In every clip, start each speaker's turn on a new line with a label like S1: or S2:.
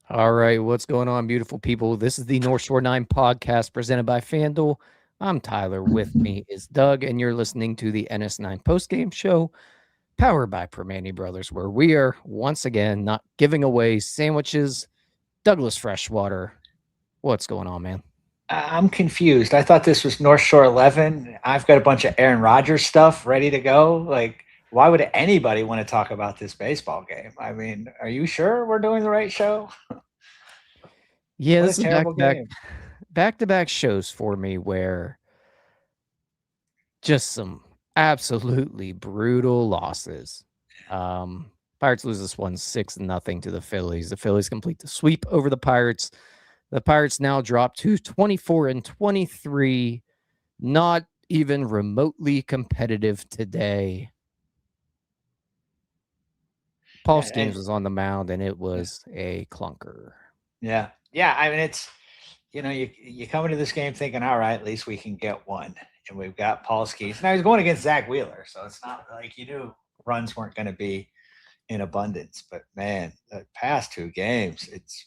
S1: All right, what's going on, beautiful people? This is the North Shore 9 podcast presented by FanDuel. I'm Tyler. With me is Doug, and you're listening to the NS9 postgame show powered by Permane Brothers, where we are once again not giving away sandwiches. Douglas Freshwater, what's going on, man?
S2: I'm confused. I thought this was North Shore 11. I've got a bunch of Aaron Rodgers stuff ready to go. Like, why would anybody want to talk about this baseball game? I mean, are you sure we're doing the right show?
S1: Yeah,
S2: What a
S1: this is
S2: terrible game.
S1: back to back shows for me where just some absolutely brutal losses. Um, Pirates lose this one 6-0 to the Phillies. The Phillies complete the sweep over the Pirates. The Pirates now drop to 24-23, not even remotely competitive today. Paul
S2: And
S1: Skenes was on the mound, and it
S2: yeah,
S1: was a clunker.
S2: yeah. I mean, it's you come into this game thinking, all right, at least we can get one, and we've got Paul Skeens. Now he's going against Zack Wheeler, so it's not like you knew runs weren't going to be in abundance. But man, the past two games, it's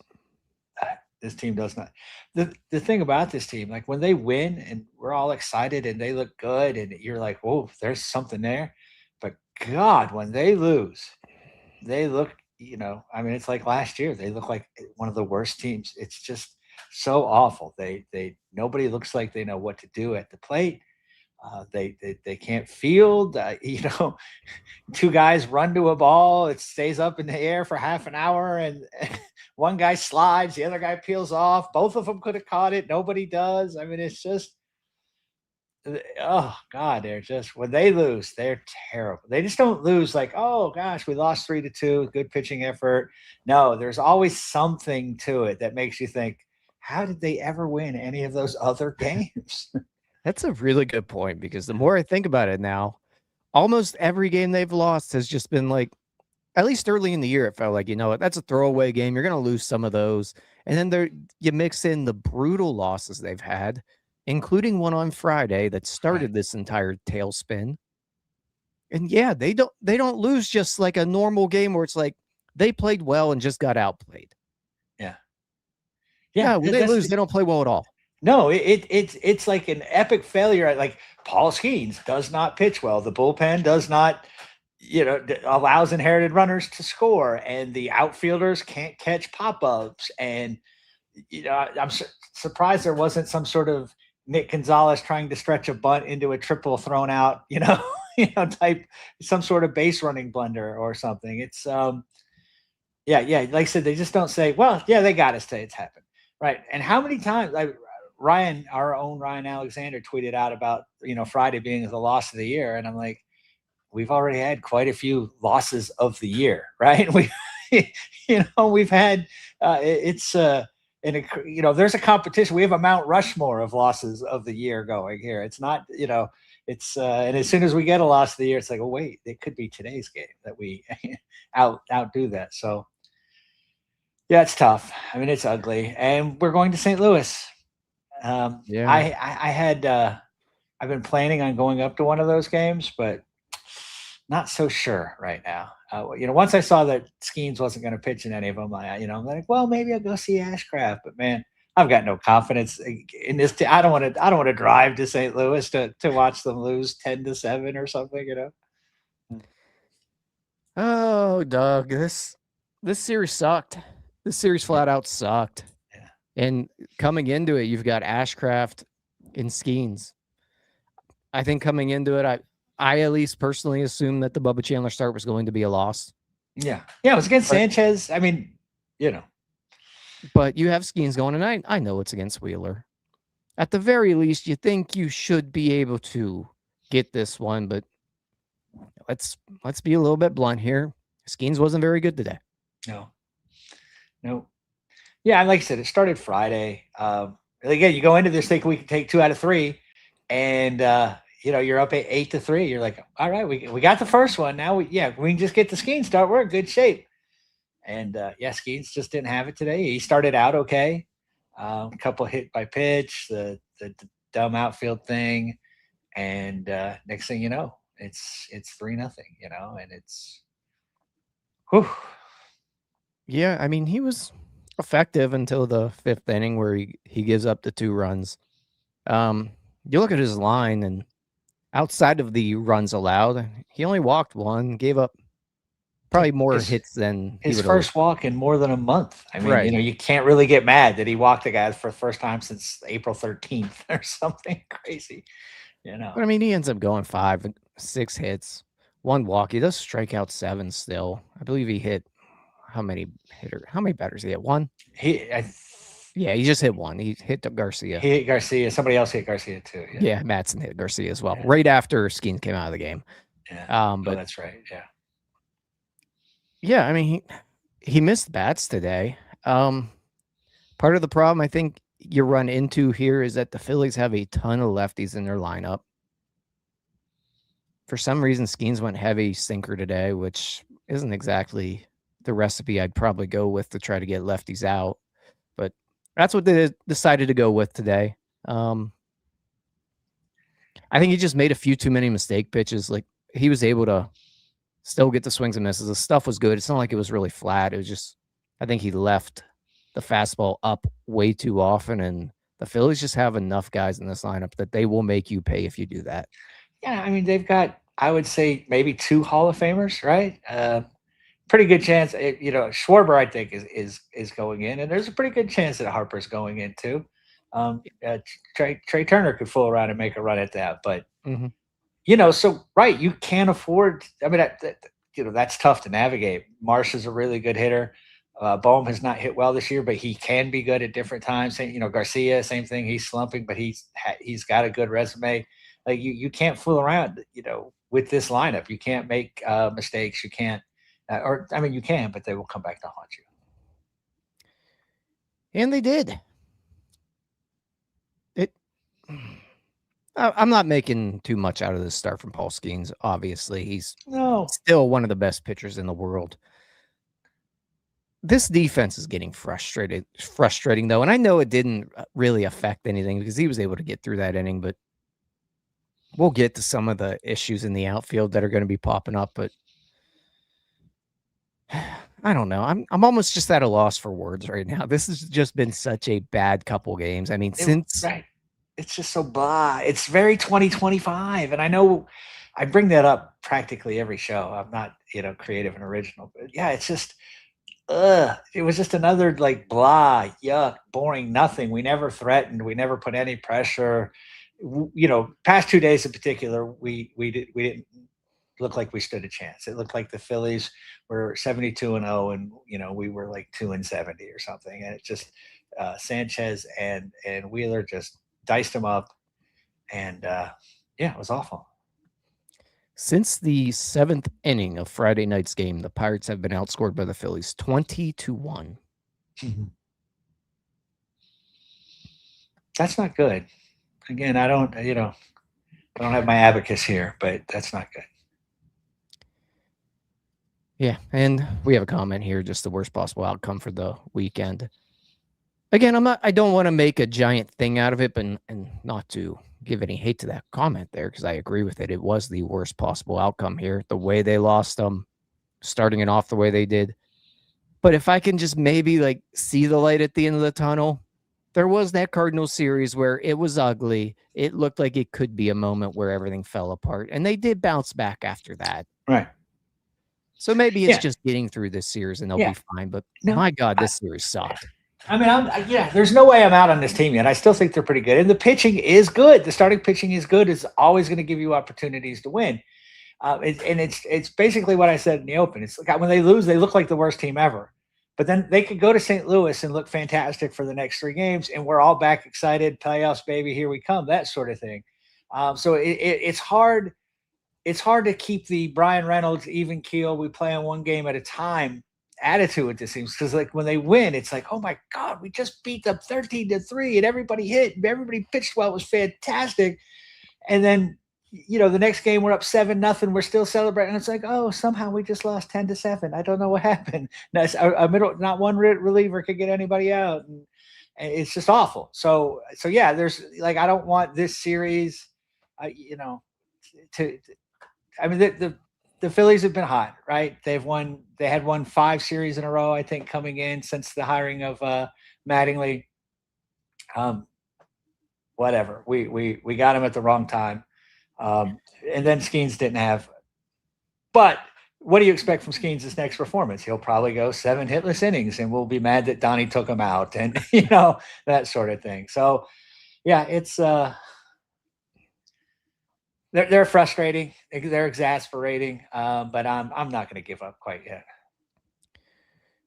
S2: this team does not. The thing about this team, like when they win and we're all excited and they look good, and you're like, whoa, there's something there. But God, when they lose, they look, I mean, it's like last year. They look like one of the worst teams. It's just so awful. They nobody looks like they know what to do at the plate. They can't field. Two guys run to a ball, it stays up in the air for half an hour, and one guy slides, the other guy peels off. Both of them could have caught it. Nobody does. I mean, it's just, oh God, they're just when they lose, they're terrible. They just don't lose like, oh gosh, we lost 3-2, good pitching effort. No, there's always something to it that makes you think, how did they ever win any of those other games?
S1: That's a really good point because the more I think about it now, almost every game they've lost has just been like, at least early in the year, it felt like, you know what, that's a throwaway game. You're going to lose some of those. And then you mix in the brutal losses they've had, including one on Friday that
S2: Right.
S1: started this entire tailspin. And yeah, they don't lose just like a normal game where it's like they played well and just got outplayed.
S2: Yeah. Yeah.
S1: No, when they
S2: That's
S1: lose, they don't play well at all.
S2: No, it's like an epic failure. Like Paul Skeens does not pitch well. The bullpen does not, allows inherited runners to score, and the outfielders can't catch pop ups. And I'm surprised there wasn't some sort of Nick Gonzalez trying to stretch a bunt into a triple thrown out, type some sort of base running blunder or something. It's yeah. Like I said, they just don't say, well, yeah, they got us today. It's happened. Right. And how many times Ryan, our own Ryan Alexander tweeted out about, Friday being the loss of the year. And I'm like, we've already had quite a few losses of the year, right? We've had, it's, and there's a competition. We have a Mount Rushmore of losses of the year going here. It's not, and as soon as we get a loss of the year, it's like, oh wait, it could be today's game that we outdo that. So yeah, it's tough. I mean, it's ugly, and we're going to St. Louis.
S1: Yeah.
S2: I had I've been planning on going up to one of those games, but not so sure right now. Once I saw that Skeens wasn't going to pitch in any of them, I'm like, well, maybe I'll go see Ashcraft. But man, I've got no confidence in this. I don't want to. I don't want to drive to St. Louis to watch them lose 10-7 or something.
S1: Oh, Doug, this series sucked. This series
S2: Yeah,
S1: flat out sucked.
S2: yeah,
S1: And coming into it, you've got Ashcraft and Skeens. I think coming into it, I at least personally assumed that the Bubba Chandler start was going to be a loss.
S2: yeah, yeah. It was against
S1: But
S2: Sanchez. I mean, you know,
S1: but you have Skeens going, and I know it's against Wheeler. At the very least, you think you should be able to get this one, but let's let's be a little bit blunt here. Skeens wasn't very good today.
S2: no, no. Yeah, and like I said, it started Friday. Again, you go into this thinking we can take 2 out of 3, and you're up 8-3. You're like, all right, we got the first one. Now we can just get the skiing start. We're in good shape. And yeah, Skeens just didn't have it today. He started out okay, a couple hit by pitch, the dumb outfield thing, and next thing you know, it's 3-0. And it's whew,
S1: Yeah, I mean, he was effective until the 5th inning where he gives up the 2 runs. You look at his line, and outside of the runs allowed, he only walked 1, gave up probably more hits than he
S2: His
S1: would have.
S2: first walk in more than a month. I mean,
S1: Right.
S2: you can't really get mad that he walked a guy for the first time since April 13th or something crazy,
S1: But I mean, he ends up going 5, 6 hits, 1 walk. He does strike out 7 still. I believe he hit how many batters he hit? 1? Yeah, he just hit 1. He hit Garcia.
S2: He hit Garcia. Somebody else hit Garcia too.
S1: Yeah, Matson hit Garcia as well, right after Skenes came out of the game.
S2: Yeah. But that's right. Yeah.
S1: Yeah, I mean, he missed bats today. Part of the problem I think you run into here is that the Phillies have a ton of lefties in their lineup. For some reason, Skenes went heavy sinker today, which isn't exactly the recipe I'd probably go with to try to get lefties out. But that's what they decided to go with today. I think he just made a few too many mistake pitches. Like, he was able to still get the swings and misses. The stuff was good. It's not like it was really flat. It was just, I think he left the fastball up way too often, and the Phillies just have enough guys in this lineup that they will make you pay if you do that.
S2: Yeah, I mean, they've got, I would say, maybe 2 Hall of Famers, right? Pretty good chance. Schwarber, I think, is going in, and there's a pretty good chance that Harper's going in too. Trey Turner could fool around and make a run at that, but so right, you can't afford. I mean, that's tough to navigate. Marsh is a really good hitter. Bohm has not hit well this year, but he can be good at different times. Garcia, same thing. He's slumping, but he's got a good resume. Like, you can't fool around, with this lineup. You can't make mistakes. You can't, you can, but they will come back to haunt you.
S1: And they did. I'm not making too much out of this start from Paul Skenes. Obviously, he's still one of the best pitchers in the world. This defense is getting frustrating though, and I know it didn't really affect anything because he was able to get through that inning, but we'll get to some of the issues in the outfield that are going to be popping up. But I don't know. I'm almost just at a loss for words right now. This has just been such a bad couple games. I mean,
S2: it's just so blah. It's very 2025, and I know I bring that up practically every show. I'm not, creative and original, but yeah, it's just, it was just another like blah, yuck, boring, nothing. We never threatened. We never put any pressure. Past 2 days in particular, we didn't look like we stood a chance. It looked like the Phillies were 72-0, and we were like 2-70 or something. And it just Sanchez and Wheeler just diced them up, and it was awful.
S1: Since the 7th inning of Friday night's game, the Pirates have been outscored by the Phillies 20-1.
S2: That's not good. Again, I don't have my abacus here, but that's not good.
S1: Yeah, and we have a comment here, just the worst possible outcome for the weekend. Again, I don't want to make a giant thing out of it, and not to give any hate to that comment there, because I agree with it. It was the worst possible outcome here, the way they lost them, starting it off the way they did. But if I can just maybe see the light at the end of the tunnel, there was that Cardinals series where it was ugly. It looked like it could be a moment where everything fell apart, and they did bounce back after that.
S2: Right.
S1: So maybe it's just getting through this series and they'll be fine. But my God, this series sucked.
S2: I mean, there's no way I'm out on this team yet. I still think they're pretty good. And the pitching is good. The starting pitching is good. It's always going to give you opportunities to win. It's basically what I said in the open. It's like when they lose, they look like the worst team ever. But then they could go to St. Louis and look fantastic for the next 3 games, and we're all back excited. Playoffs, baby, here we come, that sort of thing. So it's hard. It's hard to keep the Brian Reynolds even keel. We play on one game at a time attitude, it seems, because when they win, it's like, oh my God, we just beat them 13-3, and everybody hit, and everybody pitched well. It was fantastic. And then, the next game we're up 7-0. We're still celebrating. It's like, oh, somehow we just lost 10-7. I don't know what happened. Not one reliever could get anybody out, and it's just awful. So yeah, there's I don't want this series, the the Phillies have been hot, right? They had won 5 series in a row, I think, coming in since the hiring of Mattingly. Um, whatever. We got him at the wrong time. And then Skenes didn't have. But what do you expect from Skenes' next performance? He'll probably go 7 hitless innings, and we'll be mad that Donnie took him out, and that sort of thing. So, yeah, it's they're frustrating, they're exasperating, but I'm not going to give up quite yet.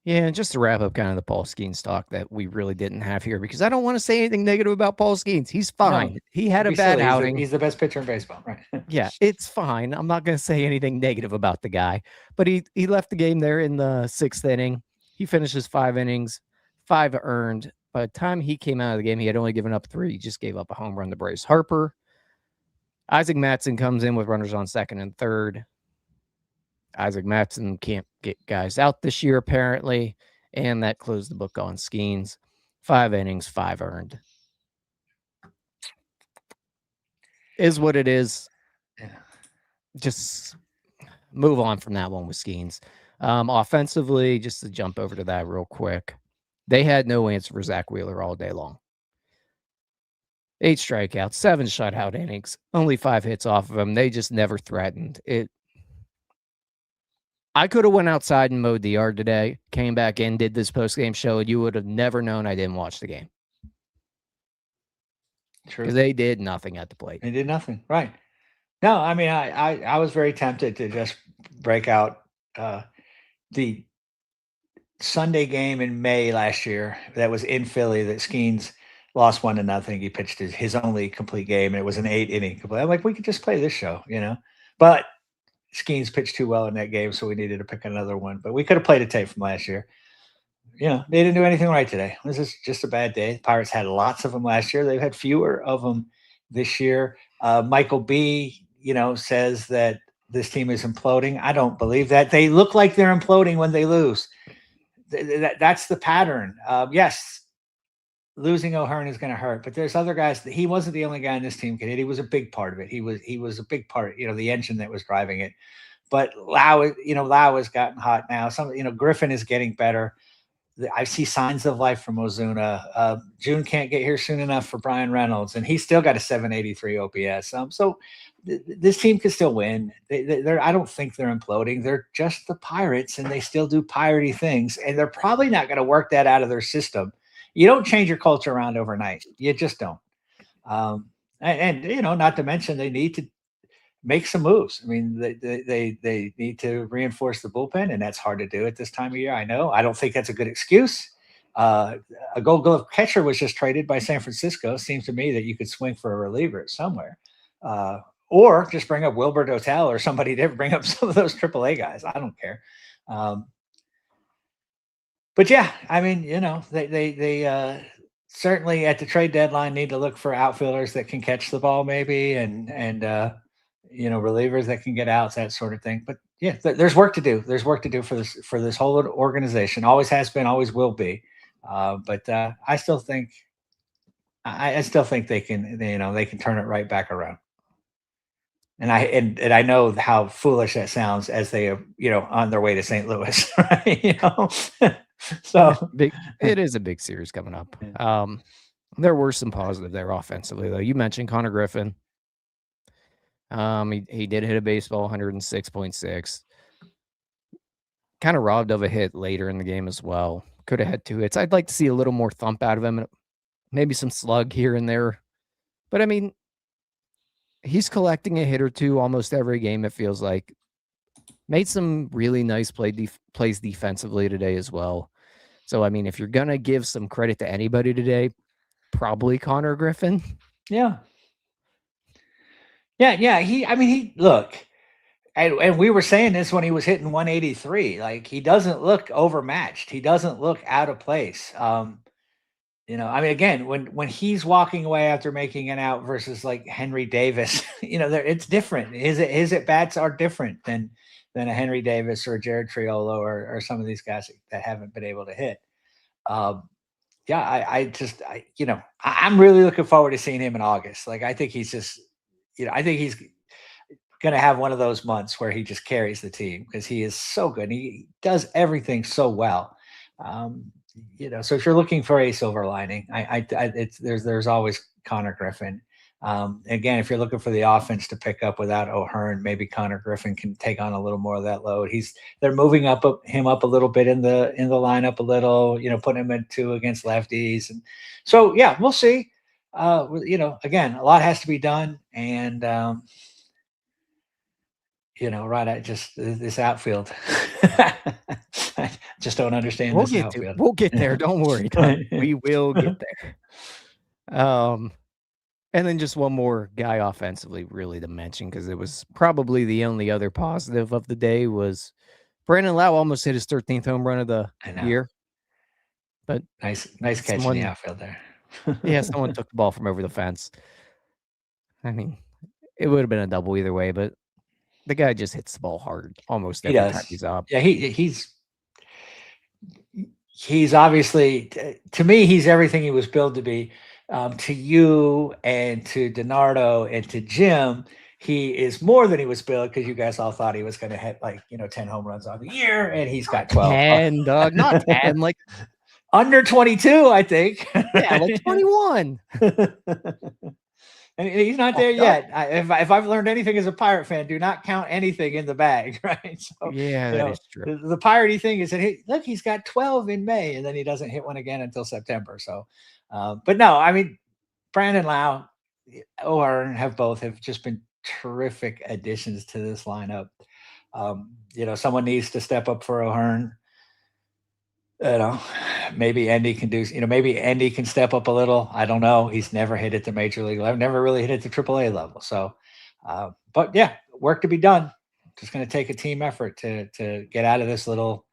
S1: Yeah, and just to wrap up kind of the Paul Skenes talk that we really didn't have here, because I don't want to say anything negative about Paul Skenes. He's fine.
S2: No,
S1: he had a bad outing.
S2: He's the best pitcher in baseball, right?
S1: Yeah, it's fine. I'm not going to say anything negative about the guy, but he left the game there in the 6th inning. He finishes 5 innings, 5 earned. By the time he came out of the game, he had only given up 3. He just gave up a home run to Bryce Harper. Isaac Mattson comes in with runners on 2nd and 3rd. Isaac Mattson can't get guys out this year, apparently, and that closed the book on Skenes. 5 innings, 5 earned. Is what it is.
S2: Yeah.
S1: Just move on from that one with Skenes. Offensively, just to jump over to that real quick, they had no answer for Zack Wheeler all day long. 8 strikeouts, 7 shutout innings, only 5 hits off of him. They just never threatened it. I could have went outside and mowed the yard today, came back in, did this post-game show, and you would have never known I didn't watch the game. True. Because they did nothing at the plate.
S2: They did nothing, right. No, I mean, I was very tempted to just break out the Sunday game in May last year that was in Philly that Skenes lost 1-0. He pitched his only complete game, and it was an 8-inning complete. I'm like, we could just play this show, But Skenes pitched too well in that game, so we needed to pick another one. But we could have played a tape from last year. They didn't do anything right today. This is just a bad day. The Pirates had lots of them last year. They've had fewer of them this year. Michael B., says that this team is imploding. I don't believe that. They look like they're imploding when they lose. That's the pattern. Yes, losing O'Hearn is going to hurt, but there's other guys. He wasn't the only guy in this team, kid. He was a big part of it. He was a big part, the engine that was driving it. But Lowe has gotten hot now. Griffin is getting better. I see signs of life from Ozuna. June can't get here soon enough for Brian Reynolds, and he's still got a 783 OPS. So this team can still win. I don't think they're imploding. They're just the Pirates, and they still do piratey things, and they're probably not going to work that out of their system. You don't change your culture around overnight. You just don't. And not to mention they need to make some moves. I mean, they need to reinforce the bullpen, and that's hard to do at this time of year. I know. I don't think that's a good excuse. A Gold Glove catcher was just traded by San Francisco. Seems to me that you could swing for a reliever somewhere, or just bring up Wilbert O'Tell or somebody to bring up some of those AAA guys. I don't care. But yeah, I mean, they certainly at the trade deadline need to look for outfielders that can catch the ball, maybe, and relievers that can get outs, that sort of thing. But yeah, there's work to do. There's work to do for this whole organization. Always has been, always will be. But I still think they can. They can turn it right back around. And I know how foolish that sounds as they are, on their way to St. Louis, right? So
S1: it is a big series coming up. There were some positive there offensively, though. You mentioned Konnor Griffin. He did hit a baseball, 106.6. Kind of robbed of a hit later in the game as well. Could have had 2 hits. I'd like to see a little more thump out of him. Maybe some slug here and there. But, I mean, he's collecting a hit or 2 almost every game, it feels like. Made some really nice plays defensively today as well. So, I mean, if you're going to give some credit to anybody today, probably Konnor Griffin.
S2: Yeah. Yeah. He look, and we were saying this when he was hitting 183. Like, he doesn't look overmatched. He doesn't look out of place. Again, when he's walking away after making an out versus like Henry Davis, it's different. His at bats are different than a Henry Davis or Jared Triolo or some of these guys that haven't been able to hit. I'm really looking forward to seeing him in August. Like, I think he's just, going to have one of those months where he just carries the team because he is so good. He does everything so well. So if you're looking for a silver lining, there's always Konnor Griffin. Again, if you're looking for the offense to pick up without O'Hearn, maybe Konnor Griffin can take on a little more of that load. They're moving him up a little bit in the lineup a little, putting him at 2 against lefties. And so, yeah, we'll see. Again, a lot has to be done. And, right. I just this outfield. I just don't understand this outfield.
S1: We'll get there. Don't worry, Doug. We will get there. And then just one more guy offensively, really to mention, because it was probably the only other positive of the day was Brandon Lowe almost hit his 13th home run of the year. But
S2: nice catch in the outfield there.
S1: Yeah, someone took the ball from over the fence. I mean, it would have been a double either way, but the guy just hits the ball hard almost every time he's up.
S2: Yeah, he's obviously, to me, he's everything he was billed to be. To you and to DiNardo and to Jim, he is more than he was billed because you guys all thought he was going to hit 10 home runs on the year, and he's got 12.
S1: 10, Doug, not 10, like
S2: under 22, I think.
S1: Yeah, like 21.
S2: And he's not there yet. If I've learned anything as a Pirate fan, do not count anything in the bag, right? So,
S1: yeah, that is true.
S2: The Pirate thing is that, hey, look, he's got 12 in May, and then he doesn't hit one again until September. So, but no, I mean, Brandon Lowe, O'Hearn have just been terrific additions to this lineup. Someone needs to step up for O'Hearn. Maybe Andy can do, maybe Andy can step up a little. I don't know. He's never hit at the major league level, never really hit at the AAA level. So, but yeah, work to be done. Just going to take a team effort to get out of this little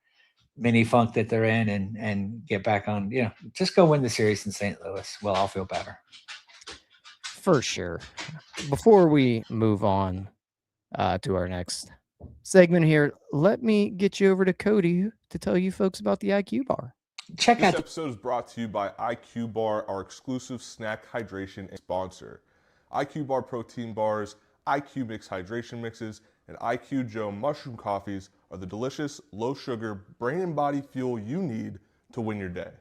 S2: mini funk that they're in and get back on, just go win the series in St. Louis. We'll all feel better.
S1: For sure. Before we move on to our next segment here, let me get you over to Cody to tell you folks about the IQ Bar.
S3: This episode is brought to you by IQ Bar, our exclusive snack hydration sponsor. IQ Bar protein bars, IQ Mix hydration mixes, and IQ Joe mushroom coffees are the delicious, low-sugar, brain and body fuel you need to win your day.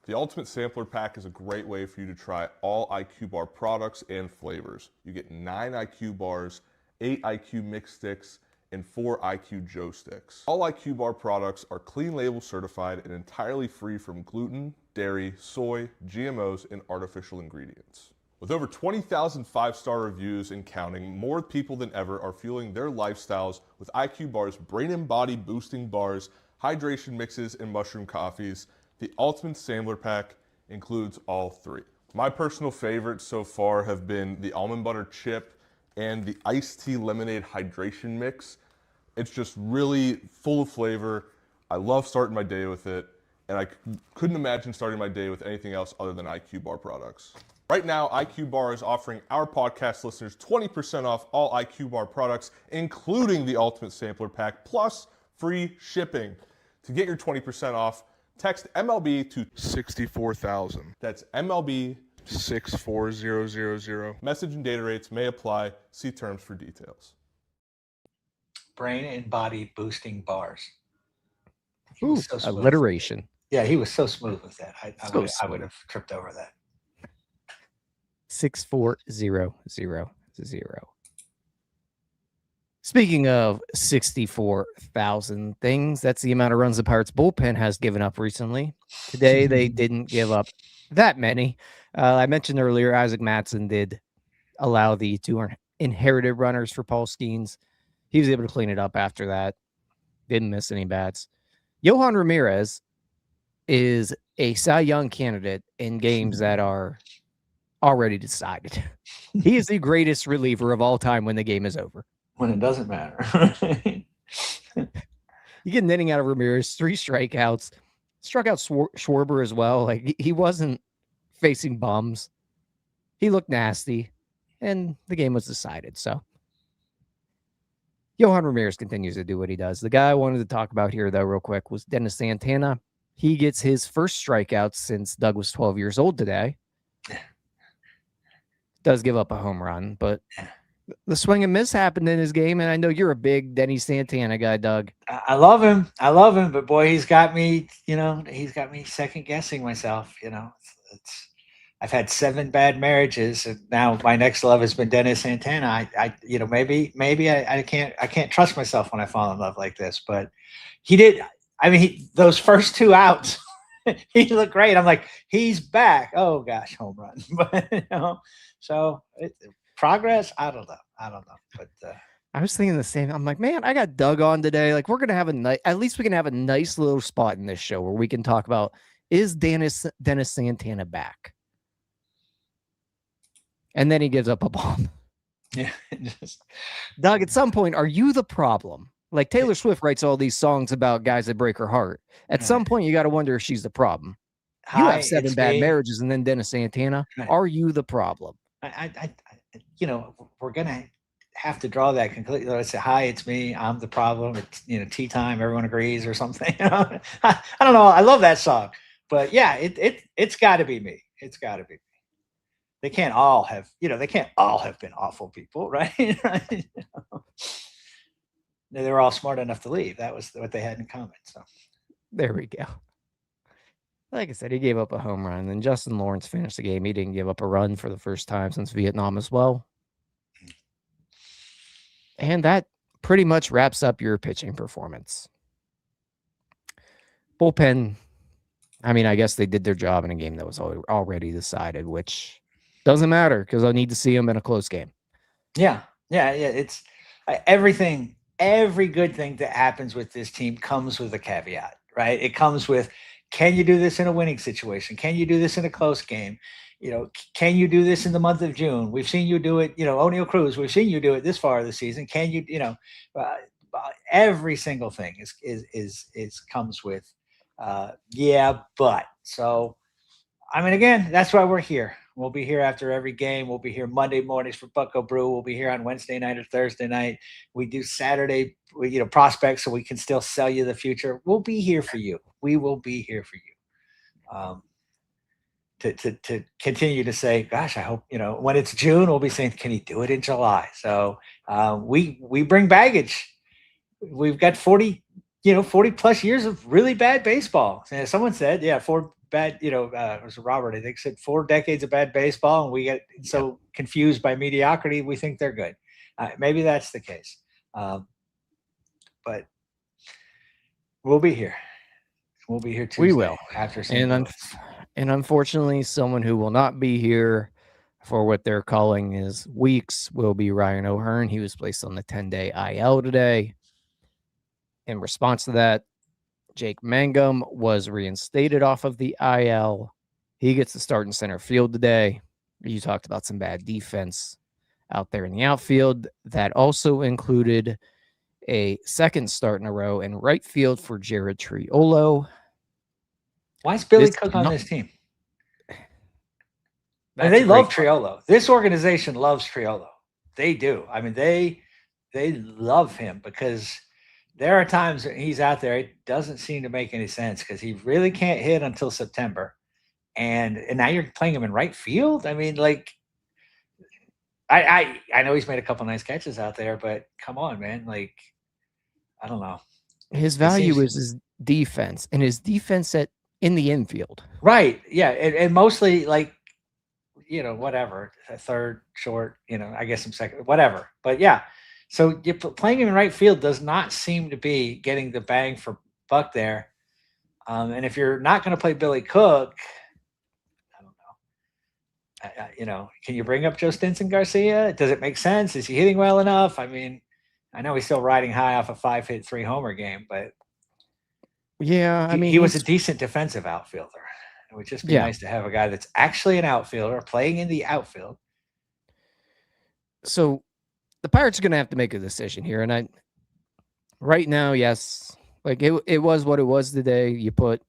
S3: The Ultimate Sampler Pack is a great way for you to try all IQ Bar products and flavors. You get 9 IQ bars, 8 IQ Mix sticks, and 4 IQ Joe sticks. All IQ Bar products are clean label certified and entirely free from gluten, dairy, soy, GMOs, and artificial ingredients. With over 20,000 5-star reviews and counting, more people than ever are fueling their lifestyles with IQ Bar's brain and body boosting bars, hydration mixes, and mushroom coffees. The Ultimate Sampler Pack includes all 3. My personal favorites so far have been the almond butter chip and the iced tea lemonade hydration mix. It's just really full of flavor. I love starting my day with it, and I couldn't imagine starting my day with anything else other than IQ Bar products. Right now, IQ Bar is offering our podcast listeners 20% off all IQ Bar products, including the Ultimate Sampler Pack, plus free shipping. To get your 20% off, text MLB to 64,000. That's MLB 64000. Message and data rates may apply. See terms for details.
S2: Brain and body boosting bars.
S1: Ooh, so alliteration.
S2: Yeah, he was so smooth with that. I would have tripped over that.
S1: 64000. Speaking of 64,000 things, that's the amount of runs the Pirates bullpen has given up recently. Today, they didn't give up that many. I mentioned earlier, Isaac Mattson did allow the 2 inherited runners for Paul Skenes. He was able to clean it up after that. Didn't miss any bats. Yohan Ramirez is a Cy Young candidate in games that are already decided. He is the greatest reliever of all time when the game is over.
S2: When it doesn't matter.
S1: You get an inning out of Ramirez, 3 strikeouts, struck out Schwarber as well. Like, he wasn't facing bums. He looked nasty, and the game was decided. So Yohan Ramirez continues to do what he does. The guy I wanted to talk about here, though, real quick, was Dennis Santana. He gets his first strikeout since Doug was 12 years old today. Does give up a home run, but The swing and miss happened in his game, and I know you're a big Denny Santana guy, Doug.
S2: I love him. I love him, but boy, he's got me. He's got me second guessing myself. It's I've had 7 bad marriages, and now my next love has been Dennis Santana. Maybe I can't trust myself when I fall in love like this. But he did. I mean, those first 2 outs, he looked great. I'm like, he's back. Oh gosh, home run. But so progress. I don't know. But
S1: I was thinking the same. I'm like, man, I got Doug on today. Like, we're gonna have at least we can have a nice little spot in this show where we can talk about, is Dennis Santana back? And then he gives up a bomb.
S2: yeah,
S1: Doug, at some point, are you the problem? Like, Taylor Swift writes all these songs about guys that break her heart. At some point, you got to wonder if she's the problem. You have 7 bad marriages, and then Dennis Santana. Are you the problem?
S2: We're gonna have to draw that conclusion. Let's say, hi, it's me. I'm the problem. It's tea time. Everyone agrees or something. I don't know. I love that song, but yeah, it's got to be me. It's got to be me. They can't all have been awful people, right? They were all smart enough to leave. That was what they had in common. So
S1: there we go. Like I said, he gave up a home run. Then Justin Lawrence finished the game. He didn't give up a run for the first time since Vietnam as well. And that pretty much wraps up your pitching performance. Bullpen, I mean, I guess they did their job in a game that was already decided, which doesn't matter because I need to see them in a close game.
S2: Yeah. It's everything. Every good thing that happens with this team comes with a caveat, right? It comes with, can you do this in a winning situation? Can you do this in a close game? Can you do this in the month of June? We've seen you do it, O'Neal Cruz, we've seen you do it this far of the season. Can you, every single thing is comes with, but. So, I mean, again, that's why we're here. We'll be here after every game. We'll be here Monday mornings for Bucko Brew. We'll be here on Wednesday night or Thursday night. We do Saturday, prospects, so we can still sell you the future. We'll be here for you. We will be here for you. To continue to say, gosh, I hope, when it's June, we'll be saying, can he do it in July? So we bring baggage. We've got 40 plus years of really bad baseball. And someone said, 4 bad, it was Robert, I think, said 4 decades of bad baseball, and we get so confused by mediocrity, we think they're good. Maybe that's the case. But we'll be here. We'll be here Tuesday. We will. After
S1: and unfortunately, someone who will not be here for what they're calling is weeks will be Ryan O'Hearn. He was placed on the 10-day IL today. In response to that, Jake Mangum was reinstated off of the IL. He gets to start in center field today. You talked about some bad defense out there in the outfield. That also included a second start in a row in right field for Jared Triolo.
S2: Why is Billy Cook on this team? They love Triolo. This organization loves Triolo. They do. I mean, they love him because there are times that he's out there. It doesn't seem to make any sense because he really can't hit until September. And now you're playing him in right field. I mean, like, I know he's made a couple nice catches out there, but come on, man. Like, I don't know.
S1: His value is his defense, and his defense in the infield.
S2: Right. Yeah. And mostly, like, whatever, a third, short, I guess some second, whatever. But yeah. So playing him in right field does not seem to be getting the bang for buck there. And if you're not going to play Billy Cook, I don't know. Can you bring up Joe Stinson Garcia? Does it make sense? Is he hitting well enough? I mean, I know he's still riding high off a 5-hit, 3-homer game, but
S1: yeah, I mean,
S2: he was a decent defensive outfielder. It would just be nice to have a guy that's actually an outfielder playing in the outfield.
S1: So the Pirates are going to have to make a decision here. And right now, yes, like it was what it was today. You put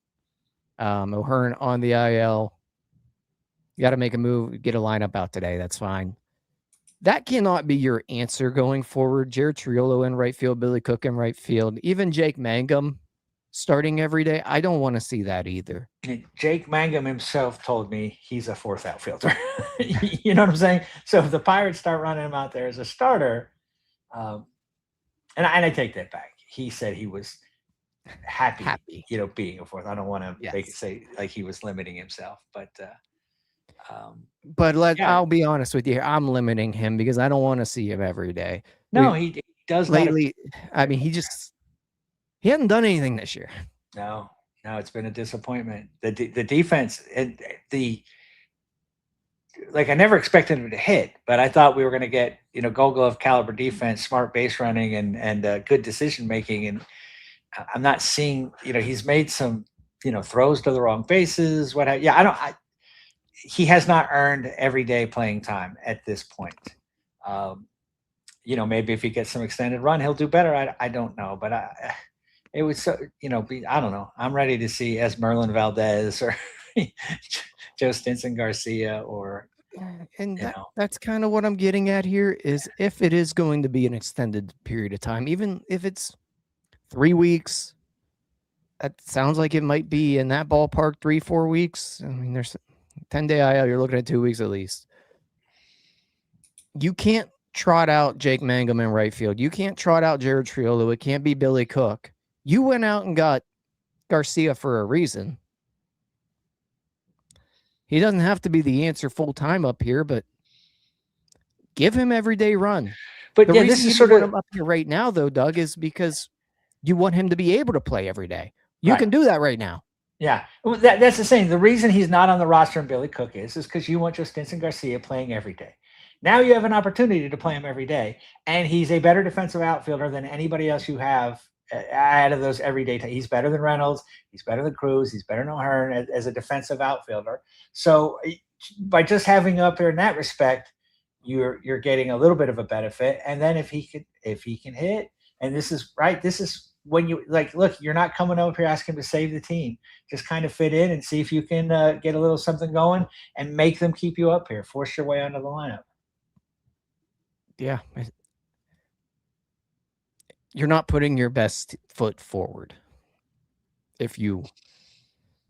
S1: O'Hearn on the IL. You got to make a move, get a lineup out today. That's fine. That cannot be your answer going forward. Jared Triolo in right field, Billy Cook in right field, even Jake Mangum starting every day. I don't want to see that either.
S2: Jake Mangum himself told me he's a fourth outfielder. You know what I'm saying? So if the Pirates start running him out there as a starter, and I take that back. He said he was happy, being a fourth. I don't want to make it say like he was limiting himself, but
S1: I'll be honest with you. I'm limiting him because I don't want to see him every day.
S2: No, he does
S1: lately. I mean, he hasn't done anything this year.
S2: No, it's been a disappointment. The defense and I never expected him to hit, but I thought we were going to get Gold Glove caliber defense, smart base running, and good decision making. And I'm not seeing. He's made some throws to the wrong bases. What have he has not earned everyday playing time at this point. Maybe if he gets some extended run, he'll do better. I don't know, but it would I don't know. I'm ready to see Esmerlin Valdez or Joe Stinson Garcia
S1: that's kind of what I'm getting at here is if it is going to be an extended period of time, even if it's 3 weeks, that sounds like it might be in that ballpark, 3-4 weeks. I mean, there's 10-day IL, you're looking at 2 weeks at least. You can't trot out Jake Mangum in right field. You can't trot out Jared Triolo. It can't be Billy Cook. You went out and got Garcia for a reason. He doesn't have to be the answer full-time up here, but give him everyday run.
S2: But the reason this is sort of
S1: him up here right now, though, Doug, is because you want him to be able to play every day. You can do that right now.
S2: Yeah, well, that's the same. The reason he's not on the roster and Billy Cook is because you want Joe Stinson Garcia playing every day. Now you have an opportunity to play him every day, and he's a better defensive outfielder than anybody else you have out of those everyday. He's better than Reynolds. He's better than Cruz. He's better than O'Hearn as a defensive outfielder. So by just having up there in that respect, you're getting a little bit of a benefit. And then if he can hit, and this is when you look, you're not coming over here asking to save the team. Just kind of fit in and see if you can get a little something going and make them keep you up here. Force your way onto the lineup.
S1: Yeah. You're not putting your best foot forward if you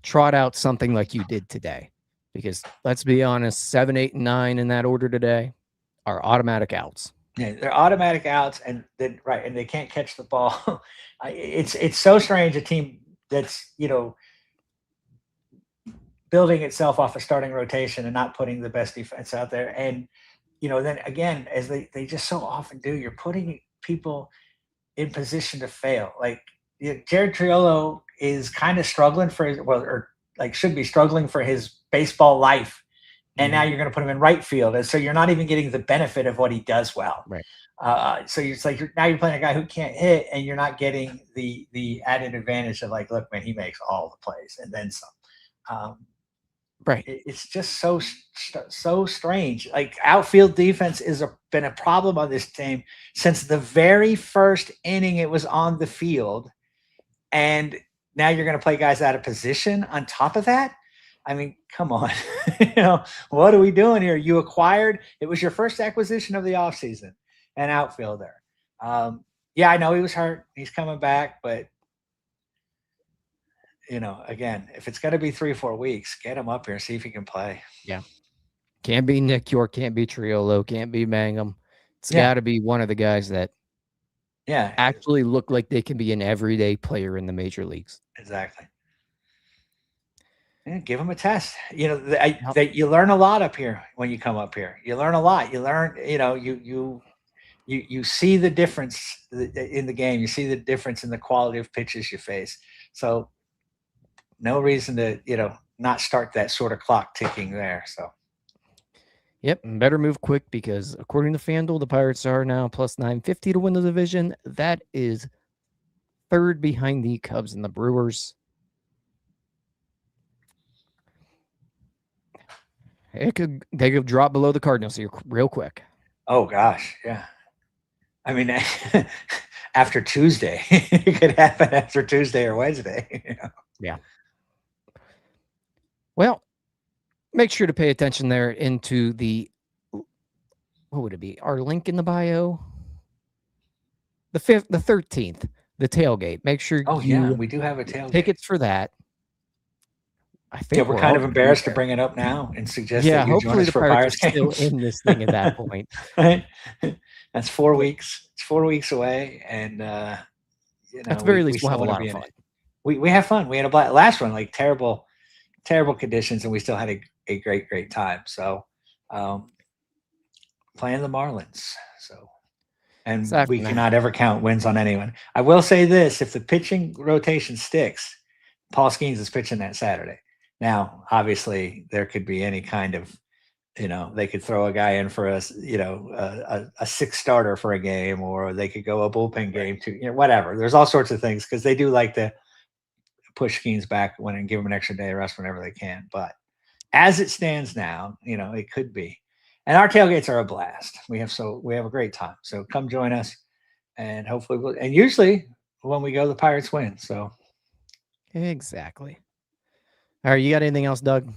S1: trot out something like you did today. Because let's be honest, 7, 8, and 9 in that order today are automatic outs.
S2: Yeah, they're automatic outs, and they can't catch the ball. It's so strange, a team that's building itself off a starting rotation and not putting the best defense out there. And then again, as they just so often do, you're putting people in position to fail. Like Jared Triolo is kind of struggling should be struggling for his baseball life. And now you're going to put him in right field. And so you're not even getting the benefit of what he does well.
S1: Right.
S2: So it's like now you're playing a guy who can't hit, and you're not getting the added advantage of look, man, he makes all the plays and then some.
S1: Right.
S2: It's just so strange. Like outfield defense been a problem on this team since the very first inning it was on the field. And now you're going to play guys out of position on top of that. I mean, come on. What are we doing here? It was your first acquisition of the offseason, an outfielder. Yeah, I know he was hurt. He's coming back, but again, if it's going to be 3-4 weeks, get him up here and see if he can play.
S1: Yeah. Can't be Nick York, can't be Triolo, can't be Mangum. It's got to be one of the guys that actually look like they can be an everyday player in the major leagues.
S2: Exactly. Yeah, give them a test. You learn a lot up here when you come up here. You learn a lot. You learn, you see the difference in the game. You see the difference in the quality of pitches you face. So no reason to, not start that sort of clock ticking there. So.
S1: Yep, better move quick because according to FanDuel, the Pirates are now plus 950 to win the division. That is third behind the Cubs and the Brewers. They could drop below the Cardinals here real quick.
S2: Oh gosh, yeah. I mean, after Tuesday, it could happen after Tuesday or Wednesday.
S1: Yeah. Well, make sure to pay attention there into what would it be? Our link in the bio. The 13th. the tailgate. Make sure
S2: Oh yeah,
S1: you
S2: we do have a tailgate.
S1: tickets for that. I think
S2: Yeah, we're kind of embarrassed to bring it up now and suggest that you join us
S1: the
S2: for
S1: Pirates
S2: Pirates
S1: are
S2: games.
S1: still in this thing at that point.
S2: Right? That's 4 weeks. It's 4 weeks away, and you know,
S1: At the very
S2: we
S1: least, we'll
S2: still
S1: have a
S2: wanna
S1: lot
S2: be
S1: of
S2: in
S1: fun.
S2: it. We have fun. We had a blast. Last one, like terrible conditions, and we still had a great time. So playing the Marlins. So, and
S1: Exactly.
S2: we cannot ever count wins on anyone. I will say this: if the pitching rotation sticks, Paul Skenes is pitching that Saturday. Now, obviously, there could be any kind of, you know, they could throw a guy in for a 6 starter for a game, or they could go a bullpen game to, you know, whatever. There's all sorts of things because they do like to push Skenes back and give him an extra day of rest whenever they can. But as it stands now, you know, it could be. And our tailgates are a blast. We have a great time. So come join us, and hopefully and usually when we go, the Pirates win. So
S1: Exactly. All right, you got anything else, Doug?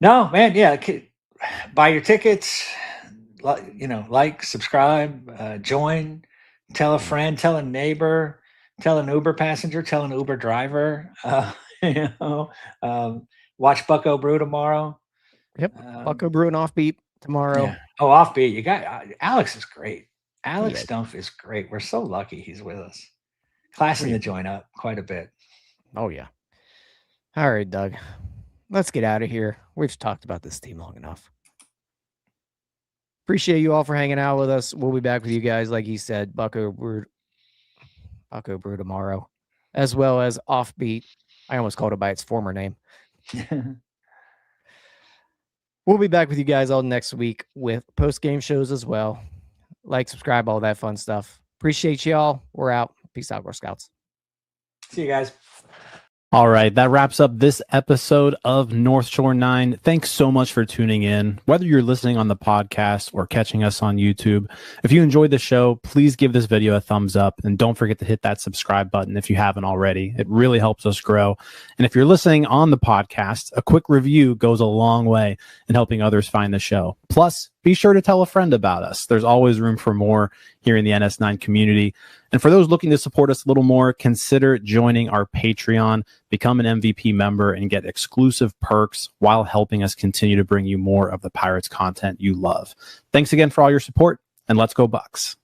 S2: no, man. Yeah, buy your tickets. You know, like, subscribe, join, tell a friend, tell a neighbor, tell an Uber passenger, tell an Uber driver. You know, watch Bucko Brew tomorrow.
S1: Yep, Bucko Brew and Offbeat tomorrow.
S2: Yeah. Oh, Offbeat. You got Alex is great. Alex
S1: Yeah.
S2: Stumpf is great. We're so lucky he's with us. Classing the joint up quite a bit.
S1: Oh yeah. All right, Doug. Let's get out of here. We've talked about this team long enough. Appreciate you all for hanging out with us. We'll be back with you guys, like he said, Bucko Brew tomorrow, as well as Offbeat. I almost called it by its former name. We'll be back with you guys all next week with post-game shows as well. Like, subscribe, all that fun stuff. Appreciate y'all. We're out. Peace out, Girl Scouts.
S2: See you guys.
S4: All right, that wraps up this episode of North Shore 9. Thanks so much for tuning in, whether you're listening on the podcast or catching us on YouTube. If you enjoyed the show, please give this video a thumbs up, and don't forget to hit that subscribe button if you haven't already. It really helps us grow. And if you're listening on the podcast, a quick review goes a long way in helping others find the show. Plus, be sure to tell a friend about us. There's always room for more here in the NS9 community. And for those looking to support us a little more, consider joining our Patreon, become an MVP member, and get exclusive perks while helping us continue to bring you more of the Pirates content you love. Thanks again for all your support, and let's go Bucks.